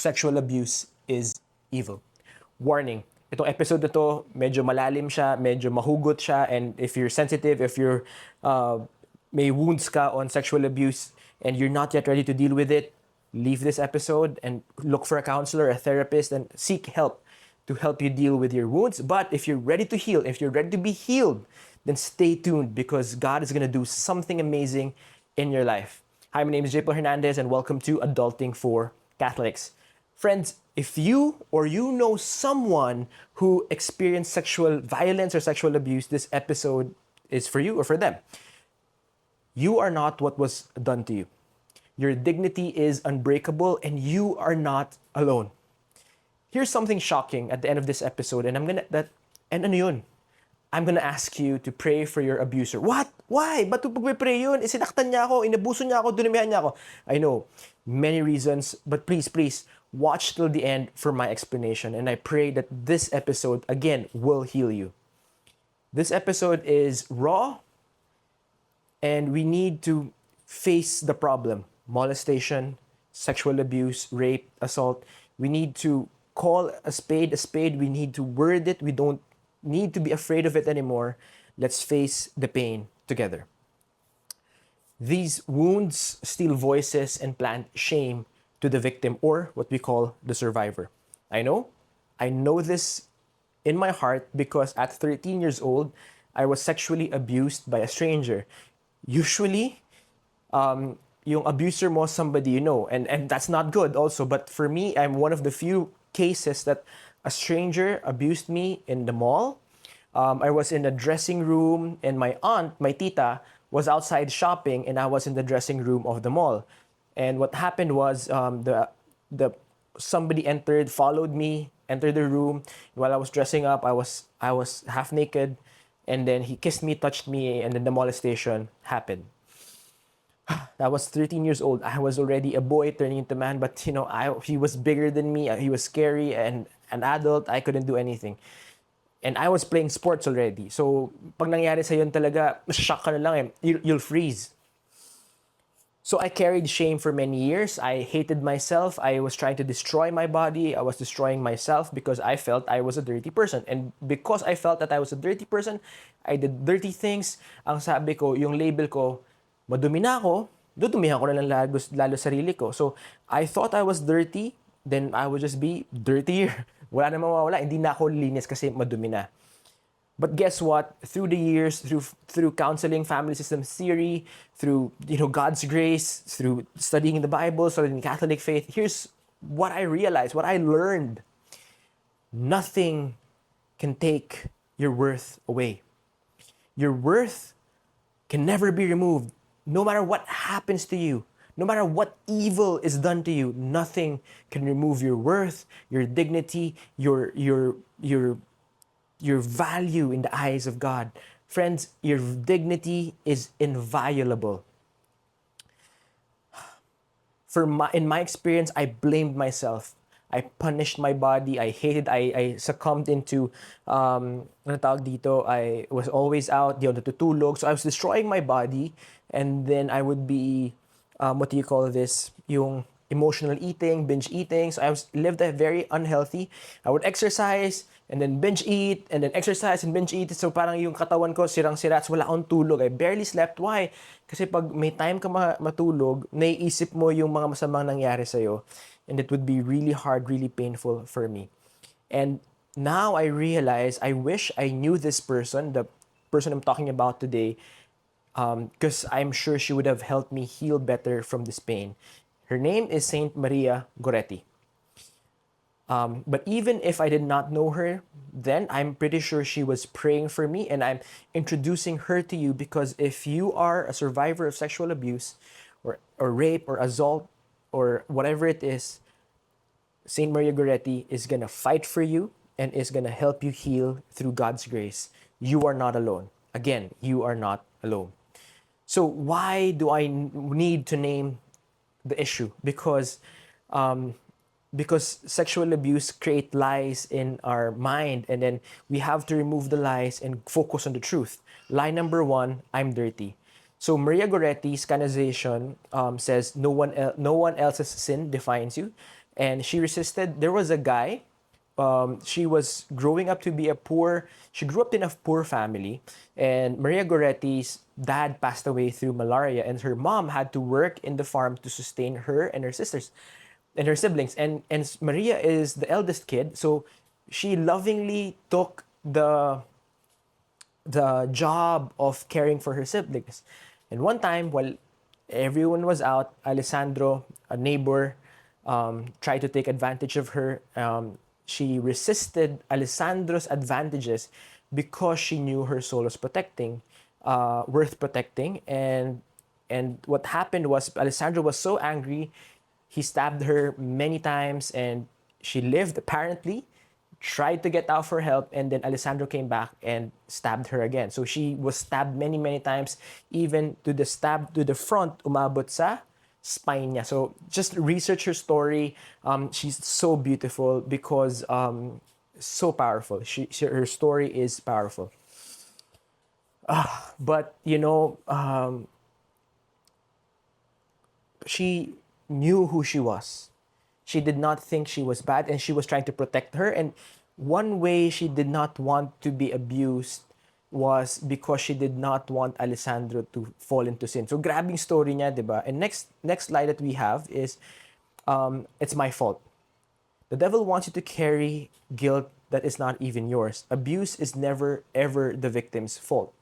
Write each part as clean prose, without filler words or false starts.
sexual abuse is evil. Warning, itong episode na to, medyo malalim siya, medyo mahugot siya, and if you're sensitive, if you're may wounds ka on sexual abuse and you're not yet ready to deal with it, leave this episode and look for a counselor, a therapist, and seek help to help you deal with your wounds. But if you're ready to heal, if you're ready to be healed, then stay tuned because God is going to do something amazing in your life. Hi, my name is JPaul Hernandez and welcome to Adulting for Catholics. Friends, if you or you know someone who experienced sexual violence or sexual abuse, this episode is for you or for them. You are not what was done to you. Your dignity is unbreakable and you are not alone. Here's something shocking at the end of this episode, and ano yun? I'm gonna ask you to pray for your abuser. What? Why? Ba't pag-pray yun? Sinaktan niya ako, inabuso niya ako, dunumihan niya ako. I know, many reasons, but please, watch till the end for my explanation. And I pray that this episode, again, will heal you. This episode is raw, and we need to face the problem. Molestation, sexual abuse, rape, assault. We need to call a spade a spade. We need to word it. We don't need to be afraid of it anymore. Let's face the pain together. These wounds steal voices and plant shame to the victim, or what we call the survivor. I know this in my heart because at 13 years old, I was sexually abused by a stranger. Usually, yung abuser mo somebody you know, and that's not good also. But for me, I'm one of the few cases that a stranger abused me in the mall. I was in the dressing room, and my aunt, my tita, was outside shopping, and I was in the dressing room of the mall. And what happened was somebody followed me, entered the room. While I was dressing up, I was half naked, and then he kissed me, touched me, and then the molestation happened. I was 13 years old. I was already a boy turning into man, but he was bigger than me. He was scary and an adult. I couldn't do anything. And I was playing sports already. So, pag nangyari sa yun talaga, shock ka na lang eh. You'll freeze. So I carried shame for many years. I hated myself. I was trying to destroy my body. I was destroying myself because I felt I was a dirty person. And because I felt that I was a dirty person, I did dirty things. Ang sabi ko, yung label ko, madumi na ako, dudumihan ko na lang lalo sarili ko. So I thought I was dirty, then I would just be dirtier. Wala na mawawala. Hindi na ako linis kasi madumi na. But guess what? Through the years, through counseling, family systems theory, through God's grace, through studying the Bible, studying the Catholic faith, here's what I realized, what I learned. Nothing can take your worth away. Your worth can never be removed. No matter what happens to you, no matter what evil is done to you, nothing can remove your worth, your dignity, your value in the eyes of God. Friends, your dignity is inviolable. In my experience, I blamed myself. I punished my body. I succumbed into, I was always out, di ako natutulog. So I was destroying my body, and then I would be, yung emotional eating, binge eating. So lived a very unhealthy. I would exercise and then binge eat and then exercise and binge eat. So parang yung katawan ko sirang-sira, wala akong tulog. I barely slept. Why? Kasi pag may time ka matulog, naiisip mo yung mga masamang nangyari sa'yo. And it would be really hard, really painful for me. And now I realize, I wish I knew this person, the person I'm talking about today, because I'm sure she would have helped me heal better from this pain. Her name is Saint Maria Goretti. But even if I did not know her then, I'm pretty sure she was praying for me, and I'm introducing her to you because if you are a survivor of sexual abuse or rape or assault or whatever it is, Saint Maria Goretti is going to fight for you and is going to help you heal through God's grace. You are not alone. Again, you are not alone. So why do I need to name the issue? Because sexual abuse creates lies in our mind, and then we have to remove the lies and focus on the truth. Lie number one, I'm dirty. So Maria Goretti's canonization says no one else's sin defines you. and she resisted. There was a guy. She was growing up to be a poor. She grew up in a poor family, and Maria Goretti's dad passed away through malaria, and her mom had to work in the farm to sustain her and her sisters, and her siblings. And Maria is the eldest kid, so she lovingly took the job of caring for her siblings. And one time, while everyone was out, Alessandro, a neighbor, tried to take advantage of her. She resisted Alessandro's advantages because she knew her soul was worth protecting. And what happened was Alessandro was so angry, he stabbed her many times, and she lived apparently, tried to get out for help, and then Alessandro came back and stabbed her again. So she was stabbed many, many times, even to the stab to the front, umabot sa spine niya. So just research her story. She's so beautiful because so powerful. Her story is powerful. But she knew who she was. She did not think she was bad, and she was trying to protect her. And one way she did not want to be abused was because she did not want Alessandro to fall into sin. So grabbing story niya, diba? And next slide that we have is it's my fault. The devil wants you to carry guilt that is not even yours. Abuse is never ever the victim's fault.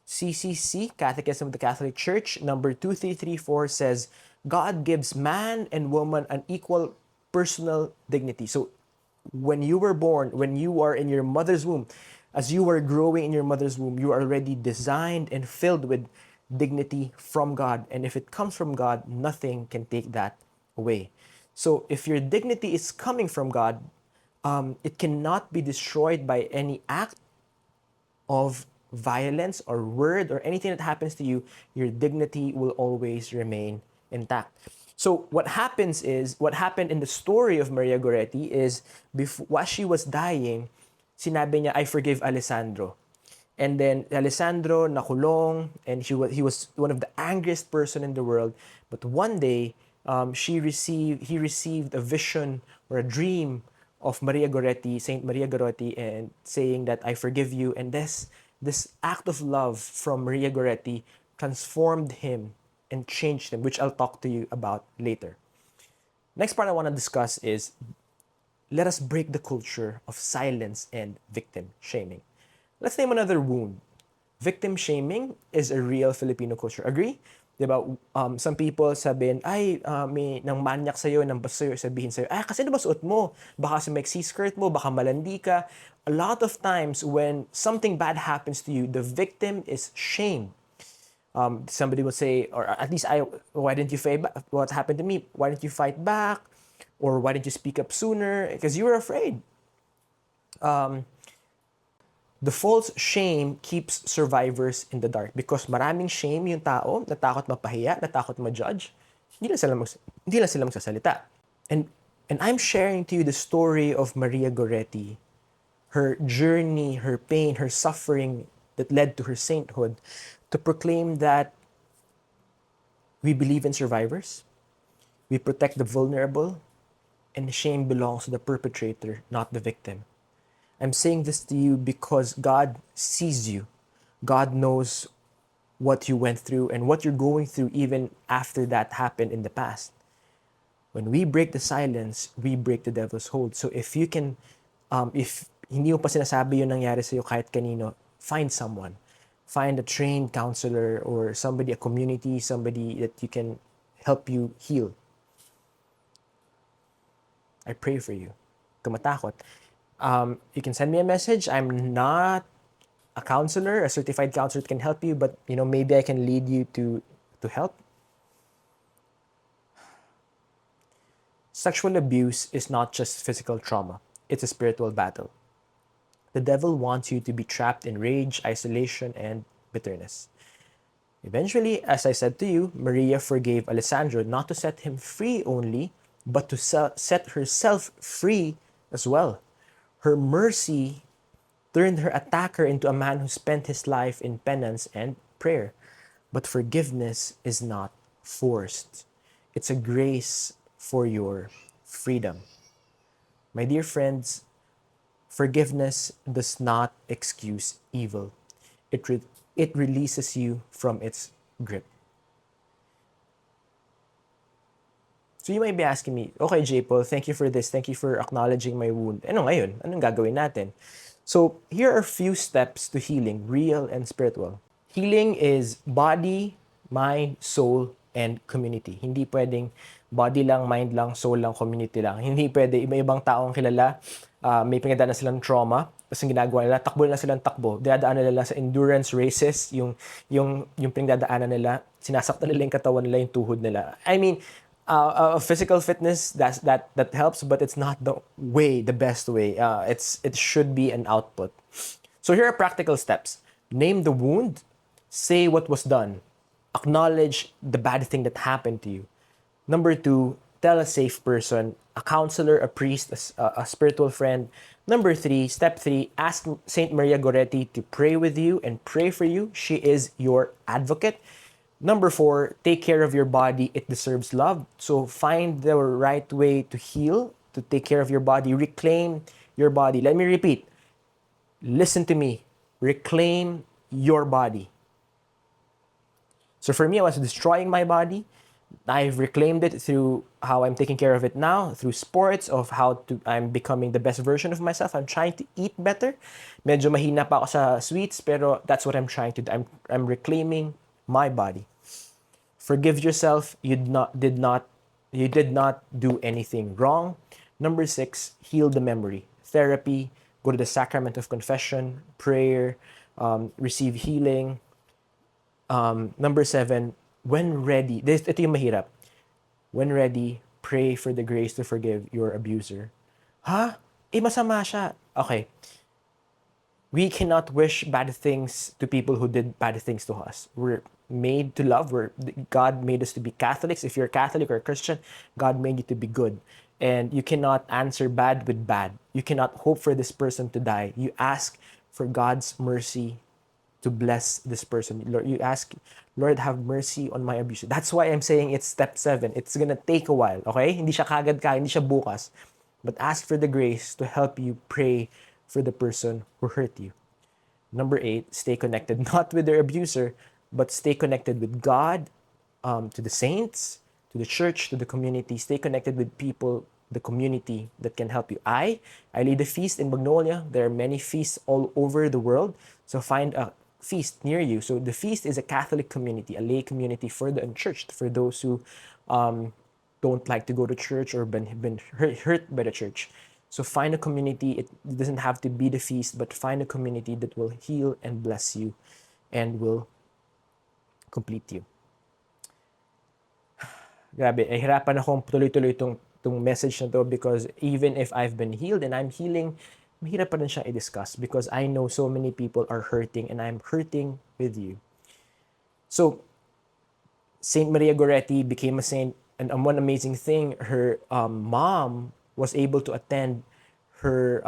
CCC, Catechism of the Catholic Church, number 2334 says, God gives man and woman an equal personal dignity. So when you were born, when you are in your mother's womb, as you are growing in your mother's womb, you are already designed and filled with dignity from God. And if it comes from God, nothing can take that away. So if your dignity is coming from God, it cannot be destroyed by any act of violence or word or anything that happens to you. Your dignity will always remain intact. So what happened in the story of Maria Goretti is, while she was dying, sinabi niya, I forgive Alessandro. And then Alessandro nakulong, and he was one of the angriest person in the world. But one day, he received a vision or a dream of Maria Goretti, Saint Maria Goretti, and saying that I forgive you. And this act of love from Maria Goretti transformed him and changed him, which I'll talk to you about later. Next part I want to discuss is, let us break the culture of silence and victim shaming. Let's name another wound. Victim shaming is a real Filipino culture. Agree? Diba? Some people sabihin, ay, may nang manyak sa'yo, nang baso sa'yo, sabihin sa'yo, kasi diba suot mo? Baka sa maxi skirt mo, baka malandi ka. A lot of times when something bad happens to you, the victim is shamed. Somebody will say, or at least why didn't you fight back? What happened to me? Why didn't you fight back? Or why didn't you speak up sooner? Because you were afraid. The false shame keeps survivors in the dark because maraming shame yung tao, natakot mapahiya, natakot ma-judge. Hindi lang sila magsasalita. And I'm sharing to you the story of Maria Goretti, her journey, her pain, her suffering that led to her sainthood, to proclaim that we believe in survivors, we protect the vulnerable, and shame belongs to the perpetrator, not the victim. I'm saying this to you because God sees you. God knows what you went through and what you're going through even after that happened in the past. When we break the silence, we break the devil's hold. So if you can, if hindi mo pa sinasabi yung nangyari sa'yo kahit kanino, find someone. Find a trained counselor or somebody, a community, somebody that you can help you heal. I pray for you. Kumatakot. You can send me a message. I'm not a counselor, a certified counselor that can help you, but maybe I can lead you to help. Sexual abuse is not just physical trauma. It's a spiritual battle. The devil wants you to be trapped in rage, isolation, and bitterness. Eventually, as I said to you, Maria forgave Alessandro not to set him free only, but to set herself free as well. Her mercy turned her attacker into a man who spent his life in penance and prayer. But forgiveness is not forced. It's a grace for your freedom. My dear friends, forgiveness does not excuse evil. It releases you from its grip. So you might be asking me, okay, JPaul, thank you for this. Thank you for acknowledging my wound. Ano ngayon? Anong gagawin natin? So here are a few steps to healing, real and spiritual. Healing is body, mind, soul, and community. Hindi pwedeng body lang, mind lang, soul lang, community lang. Hindi pwede iba-ibang taong kilala, may pinagdaanan silang trauma, tapos ang ginagawa nila, takbo na silang takbo. Dadaanan nila sa endurance races, yung pinagdadaanan nila, sinasaktan nila yung katawan nila, yung tuhod nila. I mean, physical fitness that helps, but it's not the best way. It should be an output. So here are practical steps. Name the wound, say what was done, acknowledge the bad thing that happened to you. Number 2, tell a safe person, a counselor, a priest, a spiritual friend. Number 3, step 3, ask Saint Maria Goretti to pray with you and pray for you. She is your advocate. Number 4, take care of your body. It deserves love. So find the right way to heal, to take care of your body. Reclaim your body. Let me repeat. Listen to me. Reclaim your body. So for me, I was destroying my body. I've reclaimed it through how I'm taking care of it now, through sports, of how I'm becoming the best version of myself. I'm trying to eat better. Medyo mahina pa ako sa sweets, pero that's what I'm trying to do. I'm reclaiming my body. Forgive yourself. You did not do anything wrong. Number 6, heal the memory. Therapy, go to the sacrament of confession, prayer, receive healing. Number 7, when ready, ito yung mahirap. When ready, pray for the grace to forgive your abuser. Ha? Masama siya. Okay. We cannot wish bad things to people who did bad things to us. We're made to love. God made us to be Catholics. If you're Catholic or a Christian, God made you to be good. And you cannot answer bad with bad. You cannot hope for this person to die. You ask for God's mercy to bless this person. Lord, you ask, Lord, have mercy on my abuser. That's why I'm saying it's step 7. It's gonna take a while, okay? Hindi siya kagad hindi siya bukas. But ask for the grace to help you pray for the person who hurt you. Number 8, stay connected, not with their abuser, but stay connected with God, to the saints, to the church, to the community. Stay connected with people, the community that can help you. I lead a feast in Magnolia. There are many feasts all over the world. So find a feast near you. So the feast is a Catholic community, a lay community for the unchurched, for those who don't like to go to church or been hurt by the church. So find a community. It doesn't have to be the feast, but find a community that will heal and bless you and will complete you. Grabe, hirapan akong tuloy-tuloy itong message na to, because even if I've been healed and I'm healing, mahirap pa rin siyang i-discuss because I know so many people are hurting and I'm hurting with you. So, Saint Maria Goretti became a saint, and one amazing thing, her mom was able to attend her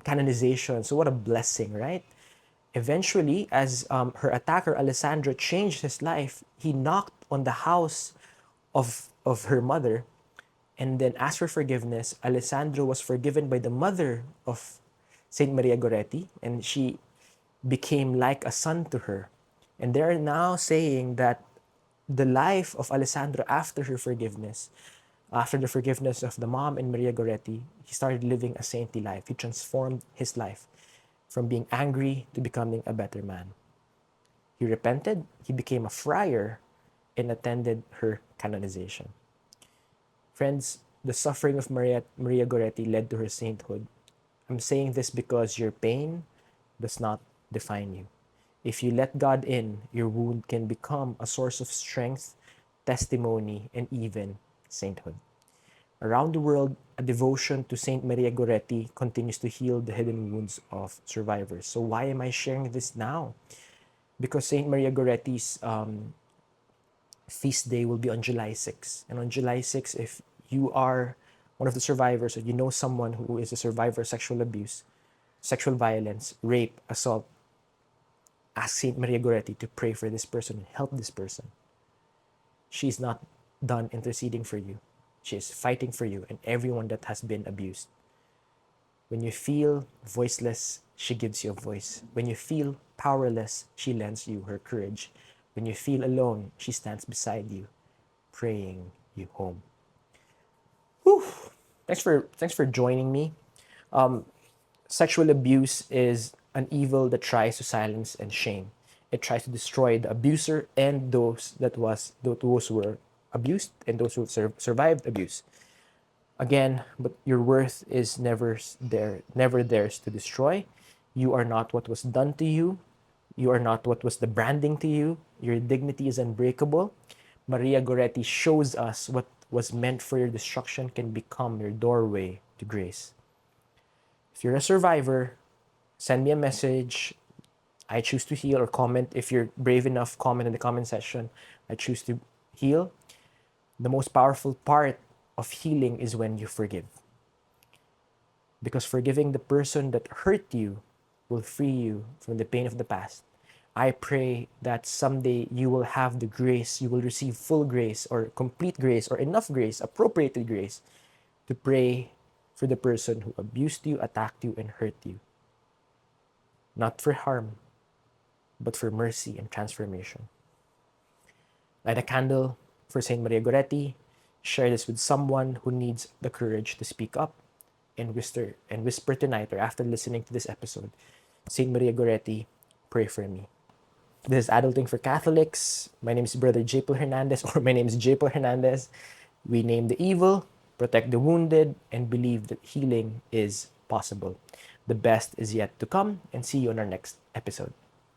canonization. So what a blessing, right? Eventually, as her attacker, Alessandro, changed his life, he knocked on the house of her mother and then asked for forgiveness. Alessandro was forgiven by the mother of Saint Maria Goretti, and she became like a son to her. And they're now saying that the life of Alessandro after her forgiveness, after the forgiveness of the mom and Maria Goretti, he started living a saintly life. He transformed his life from being angry to becoming a better man. He repented, he became a friar, and attended her canonization. Friends, the suffering of Maria Goretti led to her sainthood. I'm saying this because your pain does not define you. If you let God in, your wound can become a source of strength, testimony, and even sainthood. Around the world, a devotion to Saint Maria Goretti continues to heal the hidden wounds of survivors. So why am I sharing this now? Because Saint Maria Goretti's feast day will be on July 6. And on July 6, if you are one of the survivors, or you know someone who is a survivor of sexual abuse, sexual violence, rape, assault, ask Saint Maria Goretti to pray for this person and help this person. She's not done interceding for you. she is fighting for you and everyone that has been abused. When you feel voiceless, she gives you a voice. When you feel powerless, she lends you her courage. When you feel alone, she stands beside you, praying you home. Whew. Thanks for joining me. Sexual abuse is an evil that tries to silence and shame. It tries to destroy the abuser and those who were abused and those who survived abuse. Again, but your worth is never theirs to destroy. You are not what was done to you. You are not what was the branding to you. Your dignity is unbreakable. Maria Goretti shows us what was meant for your destruction can become your doorway to grace. If you're a survivor, send me a message. I choose to heal, or comment. If you're brave enough, comment in the comment section. I choose to heal. The most powerful part of healing is when you forgive. Because forgiving the person that hurt you will free you from the pain of the past. I pray that someday you will have the grace, you will receive full grace or complete grace or enough grace, appropriated grace to pray for the person who abused you, attacked you, and hurt you. Not for harm, but for mercy and transformation. Light a candle for Saint Maria Goretti. Share this with someone who needs the courage to speak up and whisper tonight or after listening to this episode. Saint Maria Goretti, pray for me. This is Adulting for Catholics. My name is Brother JPaul Hernandez, or my name is JPaul Hernandez. We name the evil, protect the wounded, and believe that healing is possible. The best is yet to come, and see you on our next episode.